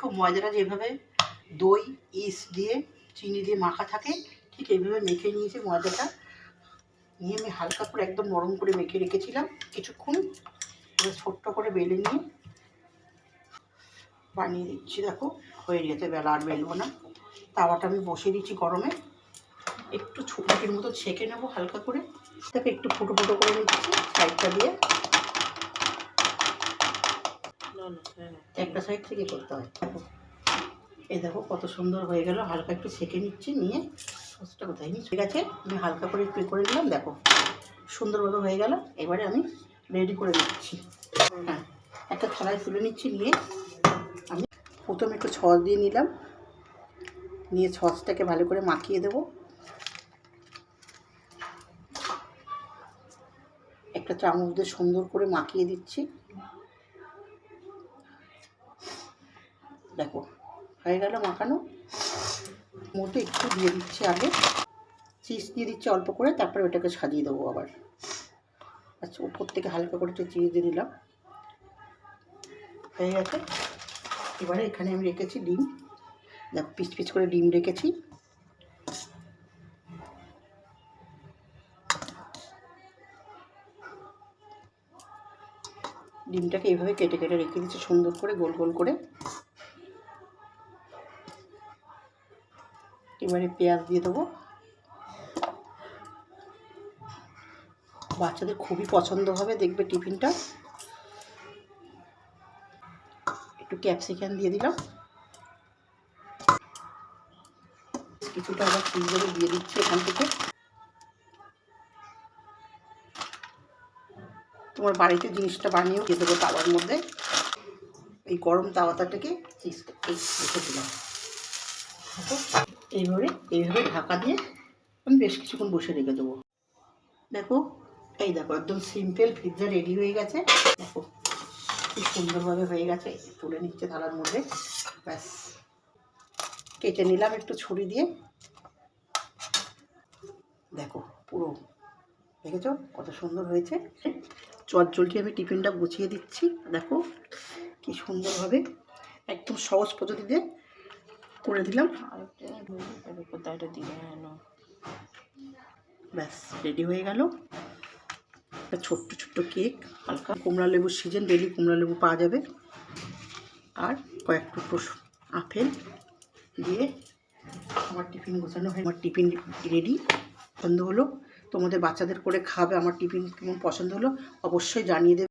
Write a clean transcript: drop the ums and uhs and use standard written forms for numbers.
দেখো ময়দাটা যেভাবে দই ইস্ট দিয়ে চিনি দিয়ে মাখা থাকে ঠিক এইভাবে মেখে নিয়েছি ময়দাটা। নিয়ে আমি হালকা করে একদম নরম করে মেখে রেখেছিলাম কিছুক্ষণ। এবার ছোট্ট করে বেলে নিয়ে বানিয়ে দিচ্ছি। দেখো হয়ে গেছে, বেলা আর বেলবো না। তাওয়াটা আমি বসিয়ে দিচ্ছি গরমে, একটু ছুটির মতো ছেঁকে নেবো হালকা করে। তাকে একটু ফুটো ফুটো করে নিচ্ছি সাইডটা দিয়ে, একটা সাইড থেকে করতে হয়। এই দেখো কত সুন্দর হয়ে গেল। হালকা একটু ছেঁকে নিচ্ছি, নিয়ে সসটা কোথায় নিয়ে ঠিক আছে আমি হালকা করে একটু করে নিলাম। দেখো সুন্দরভাবে হয়ে গেল। এবারে আমি রেডি করে নিচ্ছি। হ্যাঁ, একটা থালায় তুলে নিচ্ছি। নিয়ে আমি প্রথমে একটু সস দিয়ে নিলাম, নিয়ে সসটাকে ভালো করে মাখিয়ে দেবো। একটা চামচ দিয়ে সুন্দর করে মাখিয়ে দিচ্ছি। দেখো হয়ে গেল মাখানো। মধ্যে একটু দিয়ে দিচ্ছি, আগে চিজ দিয়ে দিচ্ছি অল্প করে, তারপরে ওটাকে সাজিয়ে দেবো আবার। আচ্ছা, উপর থেকে হালকা করে একটু চিজ দিয়ে দিলাম। হয়ে গেছে। এবারে এখানে আমি রেখেছি ডিম। দেখো পিস পিস করে ডিম রেখেছি। ডিমটাকে এইভাবে কেটে কেটে রেখে দিচ্ছি সুন্দর করে গোল গোল করে। এবারে পেঁয়াজ দিয়ে দেবো। বাচ্চাদের খুবই পছন্দ হবে, দেখবে টিফিনটা। একটু ক্যাপসিকাম দিয়ে দিলাম, কিছুটা আবার ফ্রিজে দিয়ে দিচ্ছি এখান থেকে। তোমার বাড়িতে জিনিসটা বানিয়েও দিয়ে দেবো তাওয়ার মধ্যে। এই গরম তাওয়াটাকে চিজটা রেখে দিলাম। এইভাবে ঢাকা দিয়ে আমি বেশ কিছুক্ষণ বসে রেখে দেবো। দেখো এই দেখো একদম সিম্পল পিৎজা রেডি হয়ে গেছে। দেখো খুব সুন্দরভাবে হয়ে গেছে। তুলে নিচ্ছে থালার মধ্যে। ব্যাস কেটে নিলাম একটু ছুরি দিয়ে। দেখো পুরো দেখেছো কত সুন্দর হয়েছে। চটজলদি আমি টিফিনটা গুছিয়ে দিচ্ছি। দেখো কি সুন্দরভাবে একদম সহজ পদ্ধতিতে করে দিলাম। ব্যাস রেডি হয়ে গেল একটা ছোট্ট ছোট্ট কেক। হালকা কুমড়া লেবুর সিজন, ডেলি কুমড়া লেবু পাওয়া যাবে। আর কয়েক টুকরো আপেল দিয়ে আমার টিফিন গোছানো হয়। আমার টিফিন রেডি। পছন্দ হলো, তোমাদের বাচ্চাদের করে খাবে। আমার টিফিন কেমন পছন্দ হলো অবশ্যই জানিয়ে দেবে।